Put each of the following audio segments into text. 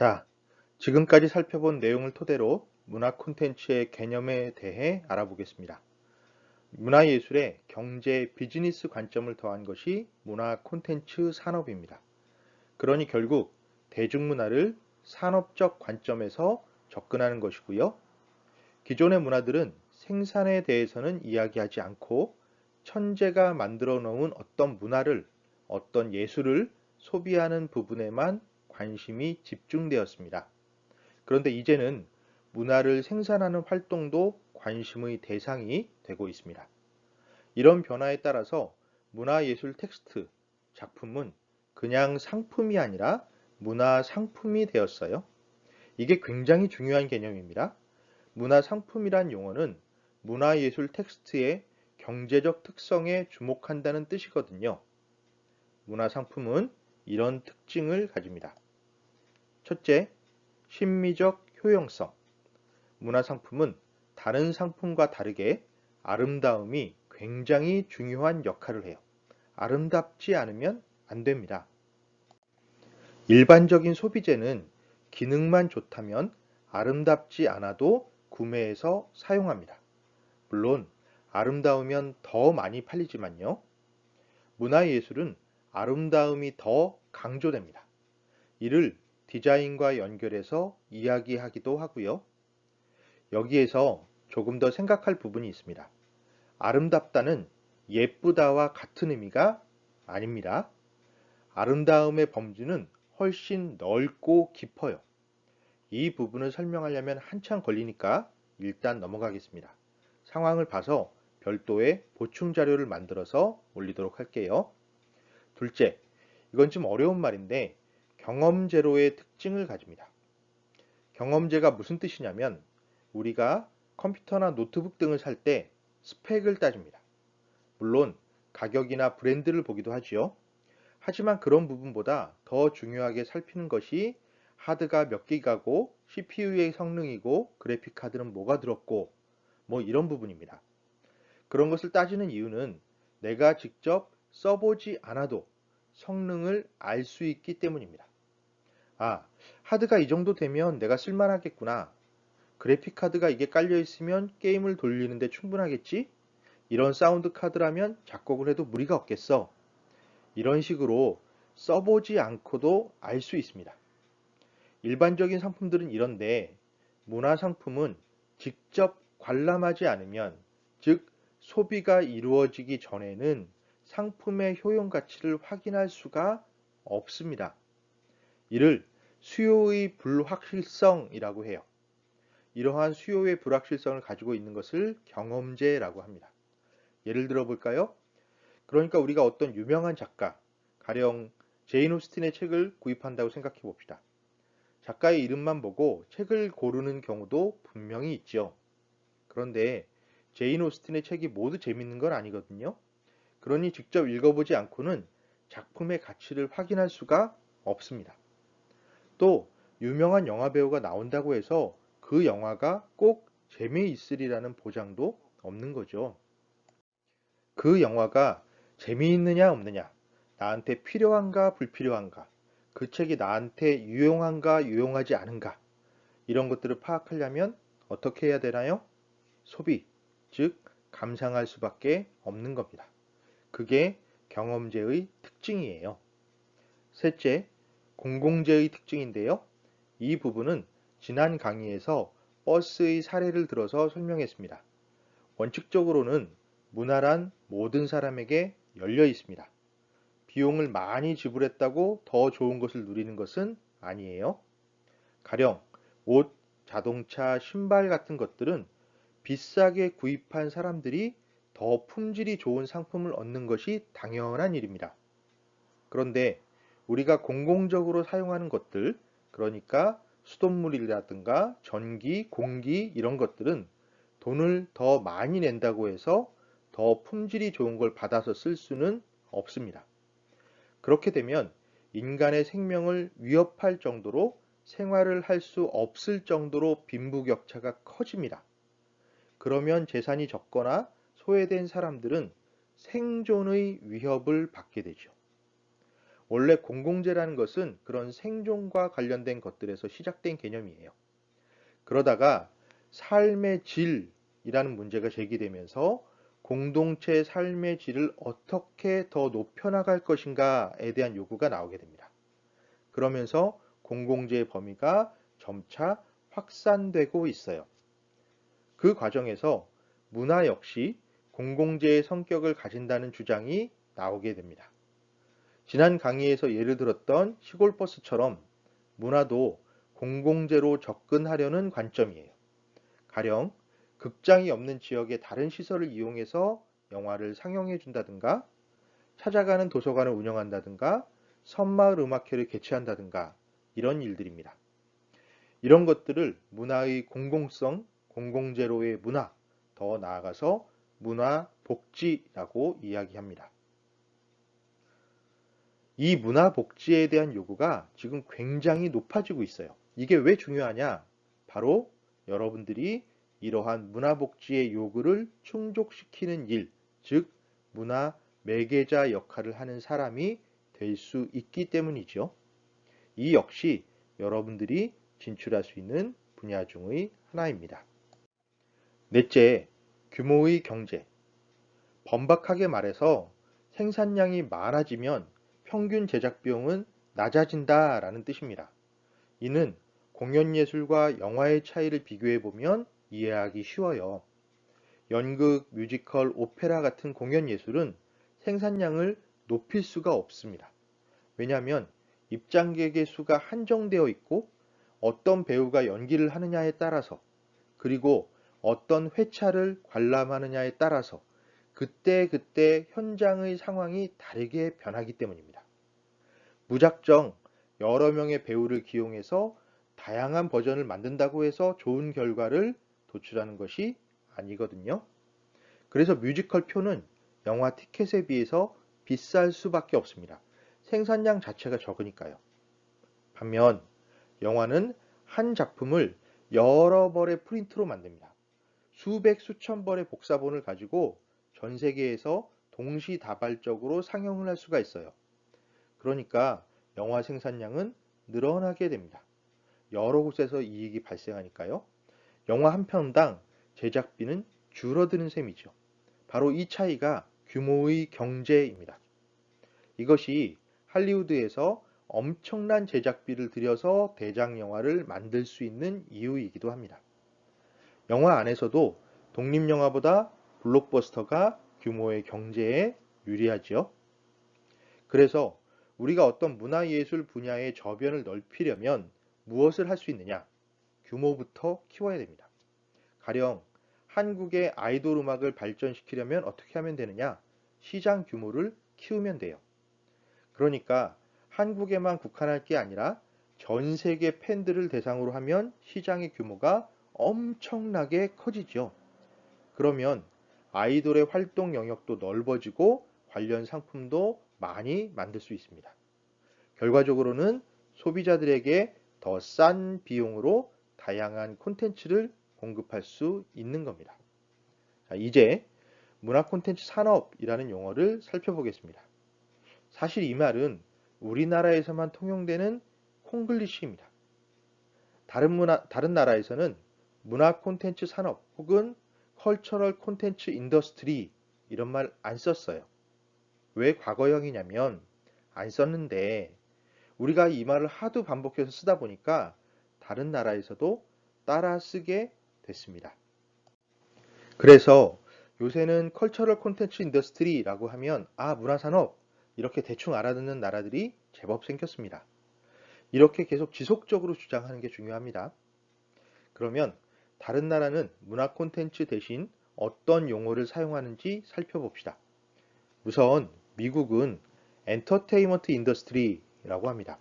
자, 지금까지 살펴본 내용을 토대로 문화 콘텐츠의 개념에 대해 알아보겠습니다. 문화예술에 경제, 비즈니스 관점을 더한 것이 문화 콘텐츠 산업입니다. 그러니 결국 대중문화를 산업적 관점에서 접근하는 것이고요. 기존의 문화들은 생산에 대해서는 이야기하지 않고 천재가 만들어 놓은 어떤 문화를, 어떤 예술을 소비하는 부분에만 관심이 집중되었습니다. 그런데 이제는 문화를 생산하는 활동도 관심의 대상이 되고 있습니다. 이런 변화에 따라서 문화예술 텍스트, 작품은 그냥 상품이 아니라 문화 상품이 되었어요. 이게 굉장히 중요한 개념입니다. 문화 상품이란 용어는 문화예술 텍스트의 경제적 특성에 주목한다는 뜻이거든요. 문화 상품은 이런 특징을 가집니다. 첫째, 심미적 효용성. 문화 상품은 다른 상품과 다르게 아름다움이 굉장히 중요한 역할을 해요. 아름답지 않으면 안 됩니다. 일반적인 소비재는 기능만 좋다면 아름답지 않아도 구매해서 사용합니다. 물론 아름다우면 더 많이 팔리지만요. 문화예술은 아름다움이 더 강조됩니다. 이를 디자인과 연결해서 이야기하기도 하고요. 여기에서 조금 더 생각할 부분이 있습니다. 아름답다는 예쁘다와 같은 의미가 아닙니다. 아름다움의 범주는 훨씬 넓고 깊어요. 이 부분을 설명하려면 한참 걸리니까 일단 넘어가겠습니다. 상황을 봐서 별도의 보충 자료를 만들어서 올리도록 할게요. 둘째, 이건 좀 어려운 말인데 경험제로의 특징을 가집니다. 경험제가 무슨 뜻이냐면 우리가 컴퓨터나 노트북 등을 살 때 스펙을 따집니다. 물론 가격이나 브랜드를 보기도 하지요. 하지만 그런 부분보다 더 중요하게 살피는 것이 하드가 몇 기가고 CPU의 성능이고 그래픽 카드는 뭐가 들었고 뭐 이런 부분입니다. 그런 것을 따지는 이유는 내가 직접 써보지 않아도 성능을 알 수 있기 때문입니다. 아, 하드가 이 정도 되면 내가 쓸만하겠구나. 그래픽 카드가 이게 깔려 있으면 게임을 돌리는데 충분하겠지? 이런 사운드 카드라면 작곡을 해도 무리가 없겠어. 이런 식으로 써보지 않고도 알 수 있습니다. 일반적인 상품들은 이런데 문화 상품은 직접 관람하지 않으면, 즉 소비가 이루어지기 전에는 상품의 효용 가치를 확인할 수가 없습니다. 이를 수요의 불확실성이라고 해요. 이러한 수요의 불확실성을 가지고 있는 것을 경험제라고 합니다. 예를 들어 볼까요? 그러니까 우리가 어떤 유명한 작가, 가령 제인 오스틴의 책을 구입한다고 생각해 봅시다. 작가의 이름만 보고 책을 고르는 경우도 분명히 있죠. 그런데 제인 오스틴의 책이 모두 재밌는 건 아니거든요. 그러니 직접 읽어보지 않고는 작품의 가치를 확인할 수가 없습니다. 또 유명한 영화 배우가 나온다고 해서 그 영화가 꼭 재미있으리라는 보장도 없는 거죠. 그 영화가 재미있느냐 없느냐, 나한테 필요한가 불필요한가, 그 책이 나한테 유용한가 유용하지 않은가, 이런 것들을 파악하려면 어떻게 해야 되나요? 소비, 즉 감상할 수밖에 없는 겁니다. 그게 경험제의 특징이에요. 셋째, 공공재의 특징인데요. 이 부분은 지난 강의에서 버스의 사례를 들어서 설명했습니다. 원칙적으로는 문화란 모든 사람에게 열려 있습니다. 비용을 많이 지불했다고 더 좋은 것을 누리는 것은 아니에요. 가령 옷, 자동차, 신발 같은 것들은 비싸게 구입한 사람들이 더 품질이 좋은 상품을 얻는 것이 당연한 일입니다. 그런데 우리가 공공적으로 사용하는 것들, 그러니까 수돗물이라든가 전기, 공기 이런 것들은 돈을 더 많이 낸다고 해서 더 품질이 좋은 걸 받아서 쓸 수는 없습니다. 그렇게 되면 인간의 생명을 위협할 정도로 생활을 할 수 없을 정도로 빈부격차가 커집니다. 그러면 재산이 적거나 소외된 사람들은 생존의 위협을 받게 되죠. 원래 공공재라는 것은 그런 생존과 관련된 것들에서 시작된 개념이에요. 그러다가 삶의 질이라는 문제가 제기되면서 공동체 삶의 질을 어떻게 더 높여나갈 것인가에 대한 요구가 나오게 됩니다. 그러면서 공공재의 범위가 점차 확산되고 있어요. 그 과정에서 문화 역시 공공재의 성격을 가진다는 주장이 나오게 됩니다. 지난 강의에서 예를 들었던 시골버스처럼 문화도 공공재로 접근하려는 관점이에요. 가령 극장이 없는 지역의 다른 시설을 이용해서 영화를 상영해 준다든가, 찾아가는 도서관을 운영한다든가, 섬마을 음악회를 개최한다든가 이런 일들입니다. 이런 것들을 문화의 공공성, 공공재로의 문화, 더 나아가서 문화 복지라고 이야기합니다. 이 문화 복지에 대한 요구가 지금 굉장히 높아지고 있어요. 이게 왜 중요하냐? 바로 여러분들이 이러한 문화 복지의 요구를 충족시키는 일, 즉 문화 매개자 역할을 하는 사람이 될 수 있기 때문이죠. 이 역시 여러분들이 진출할 수 있는 분야 중의 하나입니다. 넷째, 규모의 경제. 번박하게 말해서 생산량이 많아지면 평균 제작 비용은 낮아진다라는 뜻입니다. 이는 공연예술과 영화의 차이를 비교해 보면 이해하기 쉬워요. 연극, 뮤지컬, 오페라 같은 공연예술은 생산량을 높일 수가 없습니다. 왜냐하면 입장객의 수가 한정되어 있고 어떤 배우가 연기를 하느냐에 따라서, 그리고 어떤 회차를 관람하느냐에 따라서 그때그때 현장의 상황이 다르게 변하기 때문입니다. 무작정 여러 명의 배우를 기용해서 다양한 버전을 만든다고 해서 좋은 결과를 도출하는 것이 아니거든요. 그래서 뮤지컬 표는 영화 티켓에 비해서 비쌀 수밖에 없습니다. 생산량 자체가 적으니까요. 반면 영화는 한 작품을 여러 벌의 프린트로 만듭니다. 수백 수천 벌의 복사본을 가지고 전 세계에서 동시다발적으로 상영을 할 수가 있어요. 그러니까 영화 생산량은 늘어나게 됩니다. 여러 곳에서 이익이 발생하니까요. 영화 한 편당 제작비는 줄어드는 셈이죠. 바로 이 차이가 규모의 경제입니다. 이것이 할리우드에서 엄청난 제작비를 들여서 대작 영화를 만들 수 있는 이유이기도 합니다. 영화 안에서도 독립영화보다 블록버스터가 규모의 경제에 유리하지요. 그래서 우리가 어떤 문화예술 분야의 저변을 넓히려면 무엇을 할 수 있느냐? 규모부터 키워야 됩니다. 가령 한국의 아이돌 음악을 발전시키려면 어떻게 하면 되느냐? 시장 규모를 키우면 돼요. 그러니까 한국에만 국한할 게 아니라 전 세계 팬들을 대상으로 하면 시장의 규모가 엄청나게 커지죠. 그러면 아이돌의 활동 영역도 넓어지고 관련 상품도 많이 만들 수 있습니다. 결과적으로는 소비자들에게 더 싼 비용으로 다양한 콘텐츠를 공급할 수 있는 겁니다. 자, 이제 문화 콘텐츠 산업이라는 용어를 살펴보겠습니다. 사실 이 말은 우리나라에서만 통용되는 콩글리시입니다. 다른 나라에서는 문화 콘텐츠 산업 혹은 컬처럴 콘텐츠 인더스트리 이런 말 안 썼어요. 왜 과거형이냐면 안 썼는데 우리가 이 말을 하도 반복해서 쓰다 보니까 다른 나라에서도 따라 쓰게 됐습니다. 그래서 요새는 컬처럴 콘텐츠 인더스트리라고 하면 문화산업 이렇게 대충 알아듣는 나라들이 제법 생겼습니다. 이렇게 계속 지속적으로 주장하는 게 중요합니다. 그러면 다른 나라는 문화 콘텐츠 대신 어떤 용어를 사용하는지 살펴봅시다. 우선 미국은 엔터테인먼트 인더스트리라고 합니다.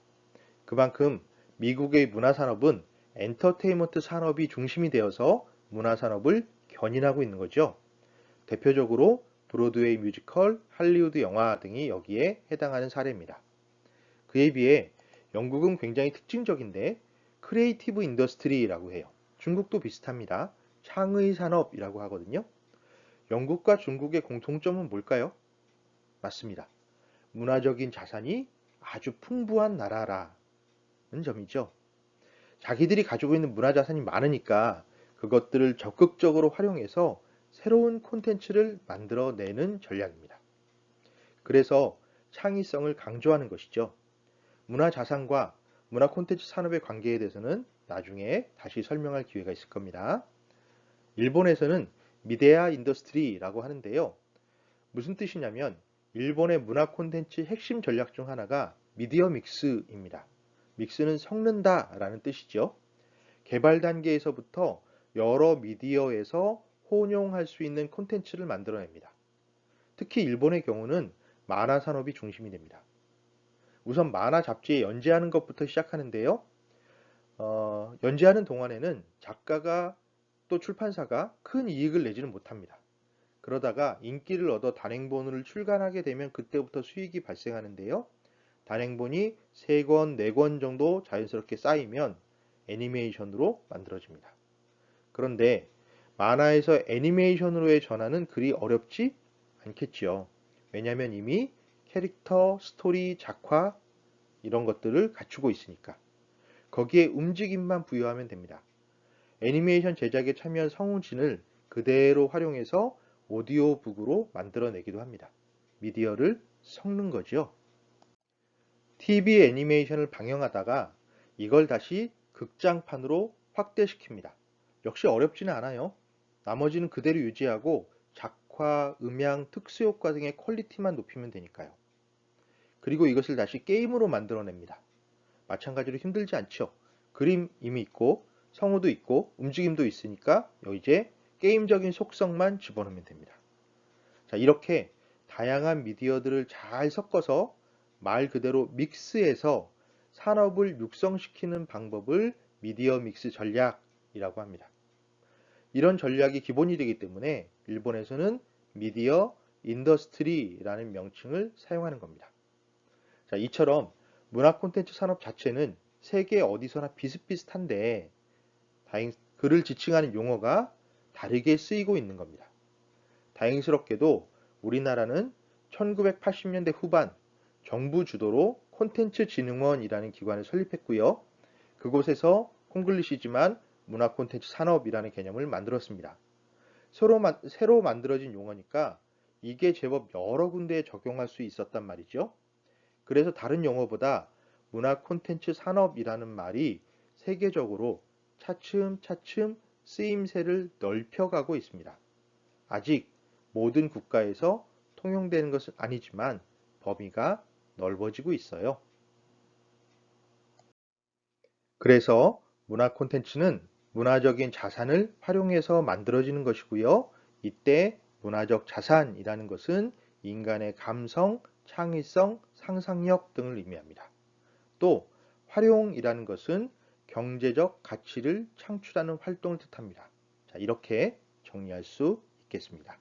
그만큼 미국의 문화산업은 엔터테인먼트 산업이 중심이 되어서 문화산업을 견인하고 있는 거죠. 대표적으로 브로드웨이 뮤지컬, 할리우드 영화 등이 여기에 해당하는 사례입니다. 그에 비해 영국은 굉장히 특징적인데 크리에이티브 인더스트리라고 해요. 중국도 비슷합니다. 창의 산업이라고 하거든요. 영국과 중국의 공통점은 뭘까요? 맞습니다. 문화적인 자산이 아주 풍부한 나라라는 점이죠. 자기들이 가지고 있는 문화자산이 많으니까 그것들을 적극적으로 활용해서 새로운 콘텐츠를 만들어내는 전략입니다. 그래서 창의성을 강조하는 것이죠. 문화자산과 문화 콘텐츠 산업의 관계에 대해서는 나중에 다시 설명할 기회가 있을 겁니다. 일본에서는 미디어 인더스트리라고 하는데요. 무슨 뜻이냐면 일본의 문화 콘텐츠 핵심 전략 중 하나가 미디어 믹스입니다. 믹스는 섞는다 라는 뜻이죠. 개발 단계에서부터 여러 미디어에서 혼용할 수 있는 콘텐츠를 만들어냅니다. 특히 일본의 경우는 만화 산업이 중심이 됩니다. 우선 만화 잡지에 연재하는 것부터 시작하는데요. 연재하는 동안에는 작가가 또 출판사가 큰 이익을 내지는 못합니다. 그러다가 인기를 얻어 단행본을 출간하게 되면 그때부터 수익이 발생하는데요. 단행본이 3권, 4권 정도 자연스럽게 쌓이면 애니메이션으로 만들어집니다. 그런데 만화에서 애니메이션으로의 전환은 그리 어렵지 않겠지요. 왜냐하면 이미 캐릭터, 스토리, 작화 이런 것들을 갖추고 있으니까. 거기에 움직임만 부여하면 됩니다. 애니메이션 제작에 참여한 성우진을 그대로 활용해서 오디오북으로 만들어내기도 합니다. 미디어를 섞는 거죠. TV 애니메이션을 방영하다가 이걸 다시 극장판으로 확대시킵니다. 역시 어렵지는 않아요. 나머지는 그대로 유지하고 작화, 음향, 특수효과 등의 퀄리티만 높이면 되니까요. 그리고 이것을 다시 게임으로 만들어냅니다. 마찬가지로 힘들지 않죠. 그림 이미 있고 성우도 있고 움직임도 있으니까 이제 게임적인 속성만 집어넣으면 됩니다. 자, 이렇게 다양한 미디어들을 잘 섞어서 말 그대로 믹스해서 산업을 육성시키는 방법을 미디어 믹스 전략이라고 합니다. 이런 전략이 기본이 되기 때문에 일본에서는 미디어 인더스트리라는 명칭을 사용하는 겁니다. 자, 이처럼 문화 콘텐츠 산업 자체는 세계 어디서나 비슷비슷한데 그를 지칭하는 용어가 다르게 쓰이고 있는 겁니다. 다행스럽게도 우리나라는 1980년대 후반 정부 주도로 콘텐츠진흥원이라는 기관을 설립했고요. 그곳에서 콩글리시지만 문화 콘텐츠 산업이라는 개념을 만들었습니다. 새로 만들어진 용어니까 이게 제법 여러 군데에 적용할 수 있었단 말이죠. 그래서 다른 용어보다 문화 콘텐츠 산업이라는 말이 세계적으로 차츰차츰 쓰임새를 넓혀가고 있습니다. 아직 모든 국가에서 통용되는 것은 아니지만 범위가 넓어지고 있어요. 그래서 문화 콘텐츠는 문화적인 자산을 활용해서 만들어지는 것이고요. 이때 문화적 자산이라는 것은 인간의 감성, 창의성, 상상력 등을 의미합니다. 또 활용이라는 것은 경제적 가치를 창출하는 활동을 뜻합니다. 자, 이렇게 정리할 수 있겠습니다.